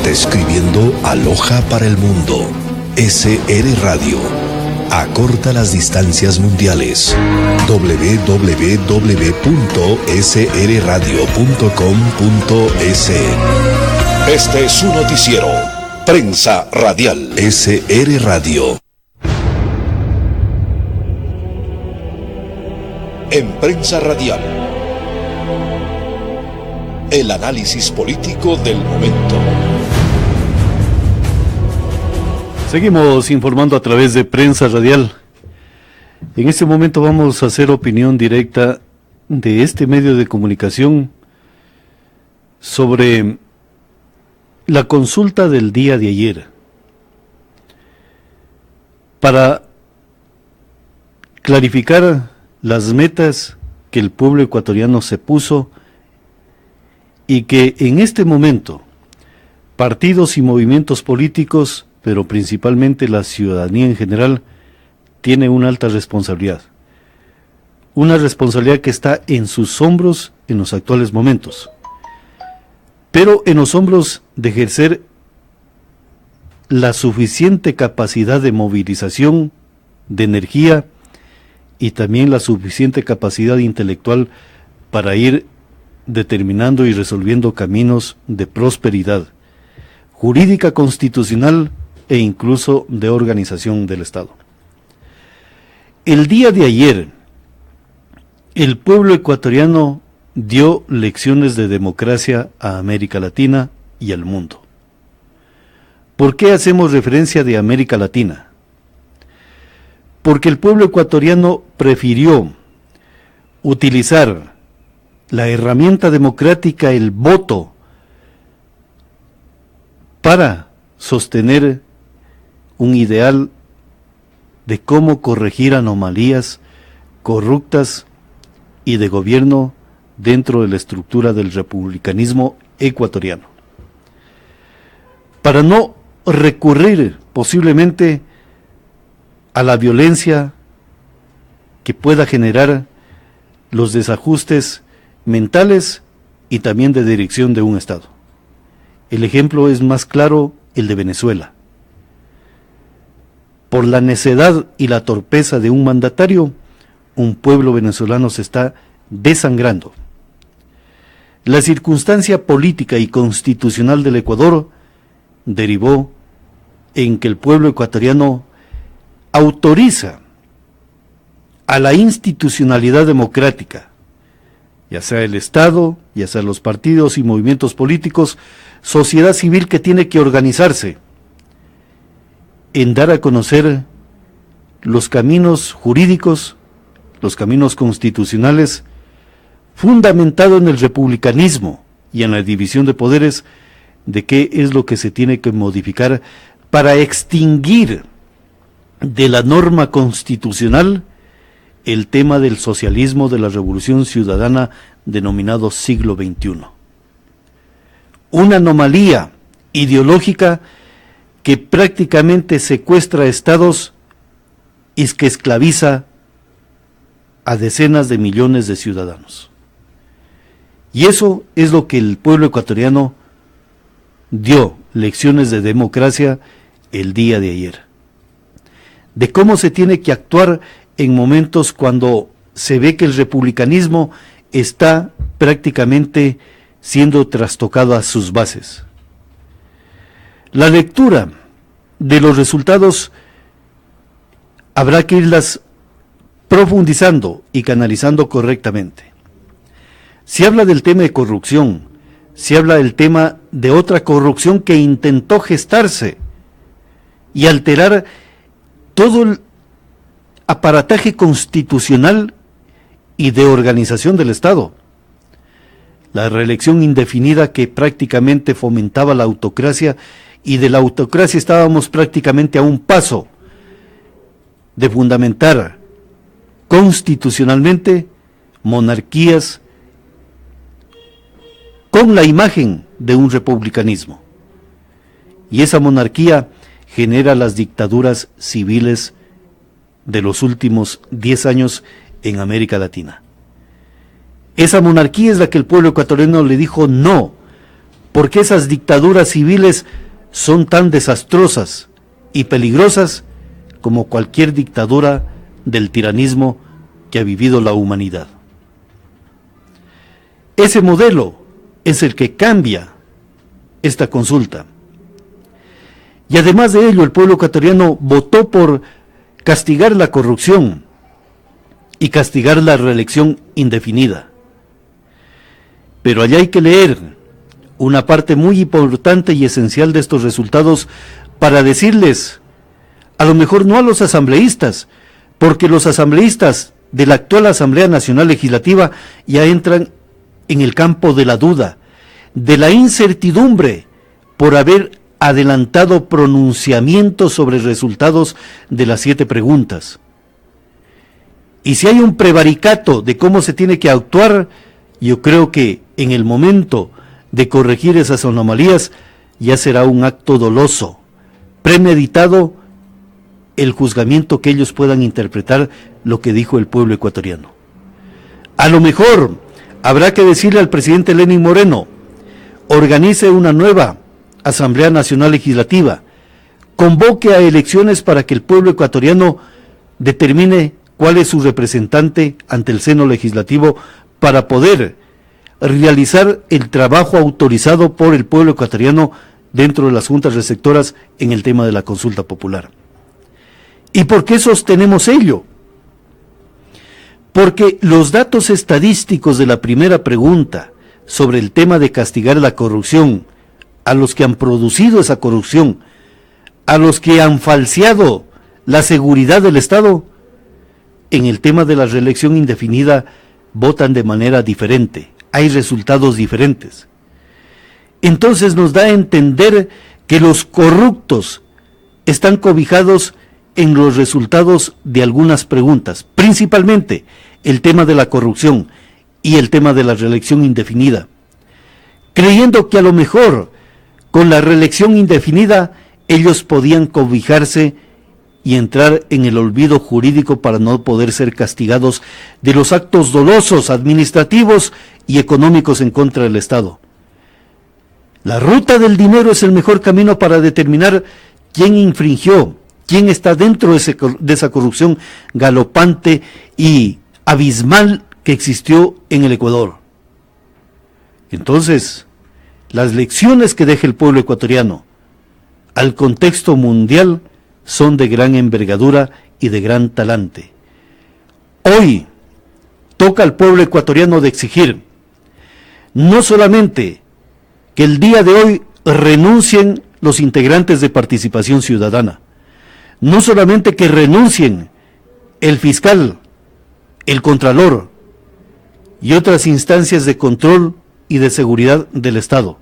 Describiendo Aloha para el mundo. SR Radio. Acorta las distancias mundiales. www.srradio.com.es. Este es su noticiero. Prensa Radial. SR Radio. En Prensa Radial. El análisis político del momento. Seguimos informando a través de Prensa Radial. En este momento vamos a hacer opinión directa de este medio de comunicación sobre la consulta del día de ayer, para clarificar las metas que el pueblo ecuatoriano se puso y que en este momento partidos y movimientos políticos, pero principalmente la ciudadanía en general, tiene una alta responsabilidad. Una responsabilidad que está en sus hombros en los actuales momentos, pero en los hombros de ejercer la suficiente capacidad de movilización, de energía y también la suficiente capacidad intelectual para ir determinando y resolviendo caminos de prosperidad jurídica, constitucional e incluso de organización del Estado. El día de ayer, el pueblo ecuatoriano dio lecciones de democracia a América Latina y al mundo. ¿Por qué hacemos referencia de América Latina? Porque el pueblo ecuatoriano prefirió utilizar la herramienta democrática, el voto, para sostener un ideal de cómo corregir anomalías corruptas y de gobierno dentro de la estructura del republicanismo ecuatoriano, para no recurrir posiblemente a la violencia que pueda generar los desajustes mentales y también de dirección de un Estado. El ejemplo es más claro el de Venezuela. Por la necedad y la torpeza de un mandatario, un pueblo venezolano se está desangrando. La circunstancia política y constitucional del Ecuador derivó en que el pueblo ecuatoriano autoriza a la institucionalidad democrática, ya sea el Estado, ya sea los partidos y movimientos políticos, sociedad civil que tiene que organizarse en dar a conocer los caminos jurídicos, los caminos constitucionales, fundamentado en el republicanismo y en la división de poderes, de qué es lo que se tiene que modificar para extinguir de la norma constitucional el tema del socialismo de la revolución ciudadana denominado siglo XXI. Una anomalía ideológica que prácticamente secuestra estados y que esclaviza a decenas de millones de ciudadanos. Y eso es lo que el pueblo ecuatoriano dio lecciones de democracia el día de ayer. De cómo se tiene que actuar en momentos cuando se ve que el republicanismo está prácticamente siendo trastocado a sus bases. La lectura de los resultados habrá que irlas profundizando y canalizando correctamente. Se habla del tema de corrupción, se habla del tema de otra corrupción que intentó gestarse y alterar todo el aparataje constitucional y de organización del Estado. La reelección indefinida que prácticamente fomentaba la autocracia, y de la autocracia estábamos prácticamente a un paso de fundamentar constitucionalmente monarquías con la imagen de un republicanismo. Y esa monarquía genera las dictaduras civiles de los últimos 10 años en América Latina. Esa monarquía es la que el pueblo ecuatoriano le dijo no, porque esas dictaduras civiles son tan desastrosas y peligrosas como cualquier dictadura del tiranismo que ha vivido la humanidad. Ese modelo es el que cambia esta consulta. Y además de ello, el pueblo ecuatoriano votó por castigar la corrupción y castigar la reelección indefinida. Pero allá hay que leer una parte muy importante y esencial de estos resultados para decirles, a lo mejor no a los asambleístas, porque los asambleístas de la actual Asamblea Nacional Legislativa ya entran en el campo de la duda, de la incertidumbre por haber adelantado pronunciamientos sobre resultados de las 7 preguntas. Y si hay un prevaricato de cómo se tiene que actuar, yo creo que en el momento de corregir esas anomalías ya será un acto doloso, premeditado, el juzgamiento que ellos puedan interpretar lo que dijo el pueblo ecuatoriano. A lo mejor habrá que decirle al presidente Lenín Moreno, organice una nueva Asamblea Nacional Legislativa, convoque a elecciones para que el pueblo ecuatoriano determine cuál es su representante ante el seno legislativo para poder realizar el trabajo autorizado por el pueblo ecuatoriano dentro de las juntas receptoras en el tema de la consulta popular. ¿Y por qué sostenemos ello? Porque los datos estadísticos de la primera pregunta sobre el tema de castigar la corrupción, a los que han producido esa corrupción, a los que han falseado la seguridad del Estado, en el tema de la reelección indefinida votan de manera diferente, hay resultados diferentes. Entonces nos da a entender que los corruptos están cobijados en los resultados de algunas preguntas, principalmente el tema de la corrupción y el tema de la reelección indefinida, creyendo que a lo mejor con la reelección indefinida ellos podían cobijarse y entrar en el olvido jurídico para no poder ser castigados de los actos dolosos, administrativos y económicos en contra del Estado. La ruta del dinero es el mejor camino para determinar quién infringió, quién está dentro de esa corrupción galopante y abismal que existió en el Ecuador. Entonces, las lecciones que deja el pueblo ecuatoriano al contexto mundial son de gran envergadura y de gran talante. Hoy toca al pueblo ecuatoriano de exigir no solamente que el día de hoy renuncien los integrantes de Participación Ciudadana, no solamente que renuncien el fiscal, el contralor y otras instancias de control y de seguridad del Estado,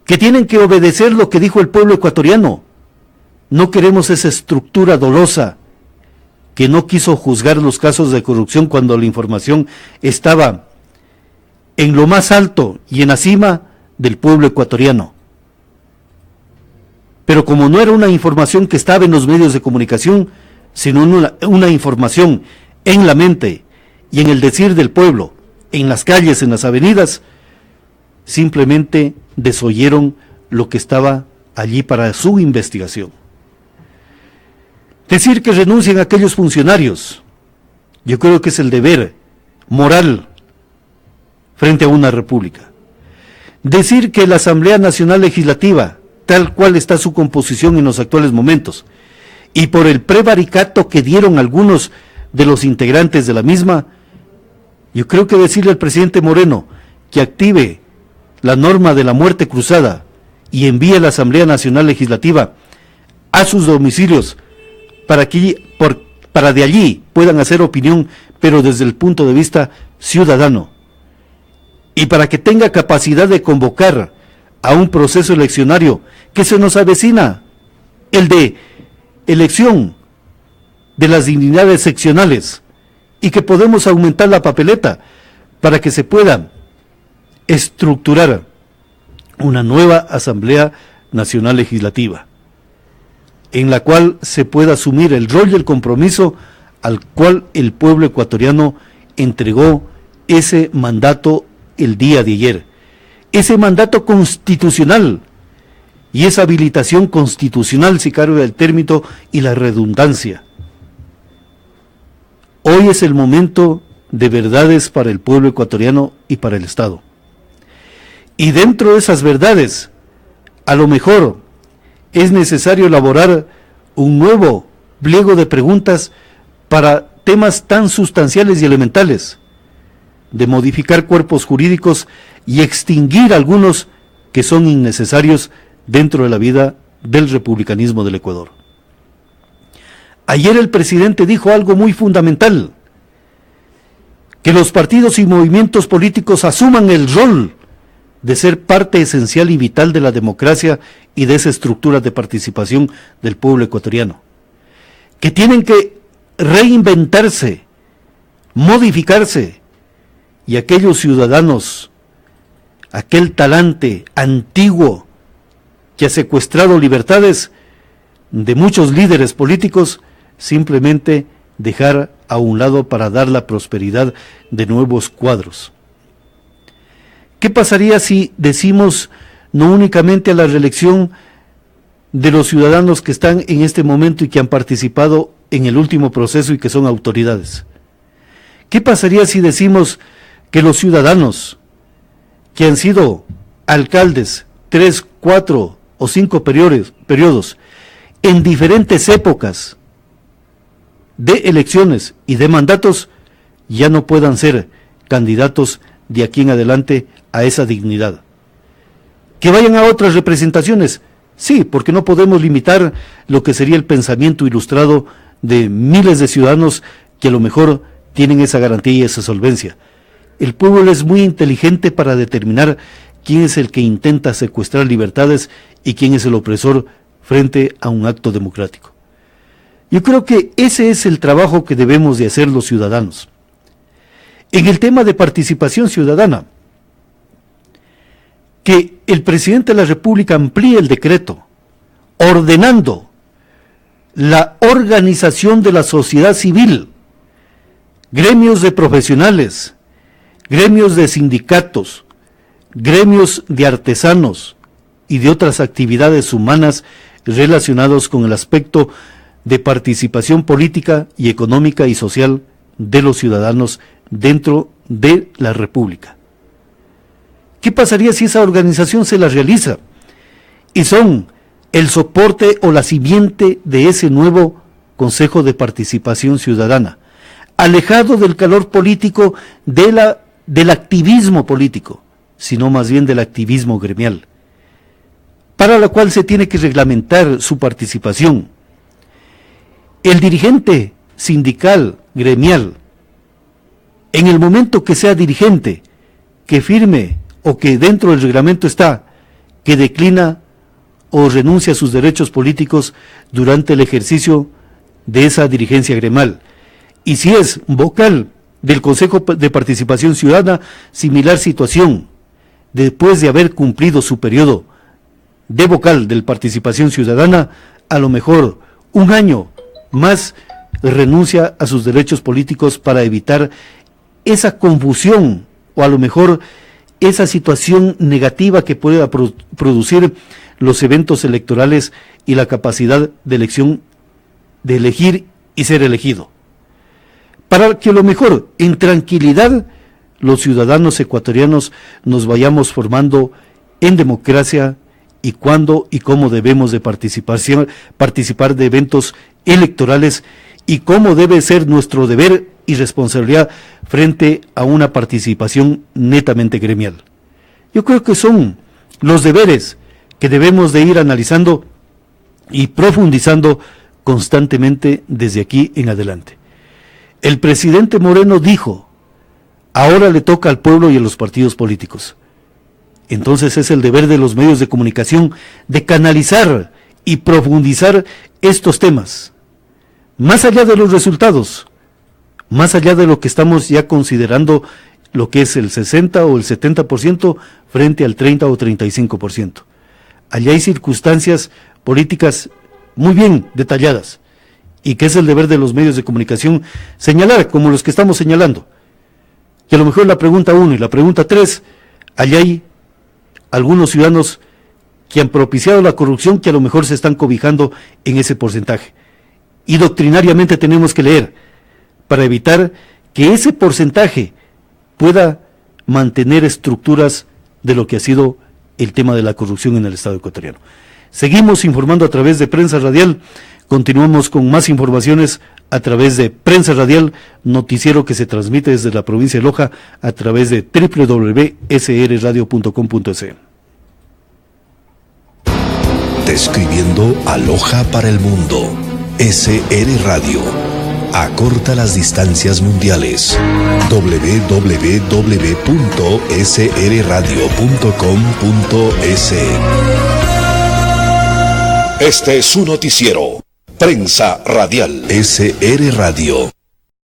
que tienen que obedecer lo que dijo el pueblo ecuatoriano. No queremos esa estructura dolosa que no quiso juzgar los casos de corrupción cuando la información estaba en lo más alto y en la cima del pueblo ecuatoriano. Pero como no era una información que estaba en los medios de comunicación, sino una información en la mente y en el decir del pueblo, en las calles, en las avenidas, simplemente desoyeron lo que estaba allí para su investigación. Decir que renuncien a aquellos funcionarios, yo creo que es el deber moral frente a una república. Decir que la Asamblea Nacional Legislativa, tal cual está su composición en los actuales momentos, y por el prevaricato que dieron algunos de los integrantes de la misma, yo creo que decirle al presidente Moreno que active la norma de la muerte cruzada y envíe a la Asamblea Nacional Legislativa a sus domicilios para de allí puedan hacer opinión, pero desde el punto de vista ciudadano, y para que tenga capacidad de convocar a un proceso eleccionario que se nos avecina, el de elección de las dignidades seccionales, y que podemos aumentar la papeleta para que se pueda estructurar una nueva Asamblea Nacional Legislativa, en la cual se pueda asumir el rol y el compromiso al cual el pueblo ecuatoriano entregó ese mandato el día de ayer, ese mandato constitucional y esa habilitación constitucional, si cabe el término y la redundancia. Hoy es el momento de verdades para el pueblo ecuatoriano y para el Estado. Y dentro de esas verdades, a lo mejor es necesario elaborar un nuevo pliego de preguntas para temas tan sustanciales y elementales, de modificar cuerpos jurídicos y extinguir algunos que son innecesarios dentro de la vida del republicanismo del Ecuador. Ayer el presidente dijo algo muy fundamental: que los partidos y movimientos políticos asuman el rol de ser parte esencial y vital de la democracia y de esa estructura de participación del pueblo ecuatoriano, que tienen que reinventarse, modificarse, y aquellos ciudadanos, aquel talante antiguo que ha secuestrado libertades de muchos líderes políticos, simplemente dejar a un lado para dar la prosperidad de nuevos cuadros. ¿Qué pasaría si decimos no únicamente a la reelección de los ciudadanos que están en este momento y que han participado en el último proceso y que son autoridades? ¿Qué pasaría si decimos que los ciudadanos que han sido alcaldes 3, 4 o 5 periodos en diferentes épocas de elecciones y de mandatos ya no puedan ser candidatos de aquí en adelante a esa dignidad? ¿Que vayan a otras representaciones? Sí, porque no podemos limitar lo que sería el pensamiento ilustrado de miles de ciudadanos que a lo mejor tienen esa garantía y esa solvencia. El pueblo es muy inteligente para determinar quién es el que intenta secuestrar libertades y quién es el opresor frente a un acto democrático. Yo creo que ese es el trabajo que debemos de hacer los ciudadanos. En el tema de participación ciudadana, que el presidente de la República amplíe el decreto ordenando la organización de la sociedad civil, gremios de profesionales, gremios de sindicatos, gremios de artesanos y de otras actividades humanas relacionados con el aspecto de participación política y económica y social de los ciudadanos dentro de la República. ¿Qué pasaría si esa organización se la realiza y son el soporte o la simiente de ese nuevo Consejo de Participación Ciudadana, alejado del calor político del activismo político, sino más bien del activismo gremial, para la cual se tiene que reglamentar su participación? El dirigente sindical, gremial, en el momento que sea dirigente, que firme o que dentro del reglamento está, que declina o renuncia a sus derechos políticos durante el ejercicio de esa dirigencia gremial. Y si es vocal del Consejo de Participación Ciudadana, similar situación. Después de haber cumplido su periodo de vocal de Participación Ciudadana, a lo mejor un año más renuncia a sus derechos políticos para evitar esa confusión o a lo mejor esa situación negativa que pueda producir los eventos electorales y la capacidad de elección, de elegir y ser elegido. Para que a lo mejor en tranquilidad los ciudadanos ecuatorianos nos vayamos formando en democracia y cuándo y cómo debemos de participar de eventos electorales y cómo debe ser nuestro deber y responsabilidad frente a una participación netamente gremial. Yo creo que son los deberes que debemos de ir analizando y profundizando constantemente desde aquí en adelante. El presidente Moreno dijo: ahora le toca al pueblo y a los partidos políticos. Entonces es el deber de los medios de comunicación de canalizar y profundizar estos temas, más allá de los resultados, más allá de lo que estamos ya considerando lo que es el 60 o el 70% frente al 30 o 35%. Allá hay circunstancias políticas muy bien detalladas y que es el deber de los medios de comunicación señalar, como los que estamos señalando. Que a lo mejor la pregunta 1 y la pregunta 3, allá hay algunos ciudadanos que han propiciado la corrupción, que a lo mejor se están cobijando en ese porcentaje. Y doctrinariamente tenemos que leer para evitar que ese porcentaje pueda mantener estructuras de lo que ha sido el tema de la corrupción en el Estado ecuatoriano. Seguimos informando a través de Prensa Radial, continuamos con más informaciones a través de Prensa Radial, noticiero que se transmite desde la provincia de Loja a través de www.srradio.com.es. Describiendo a Loja para el mundo. SR Radio. Acorta las distancias mundiales. www.srradio.com.es. Este es su noticiero. Prensa Radial. SR Radio.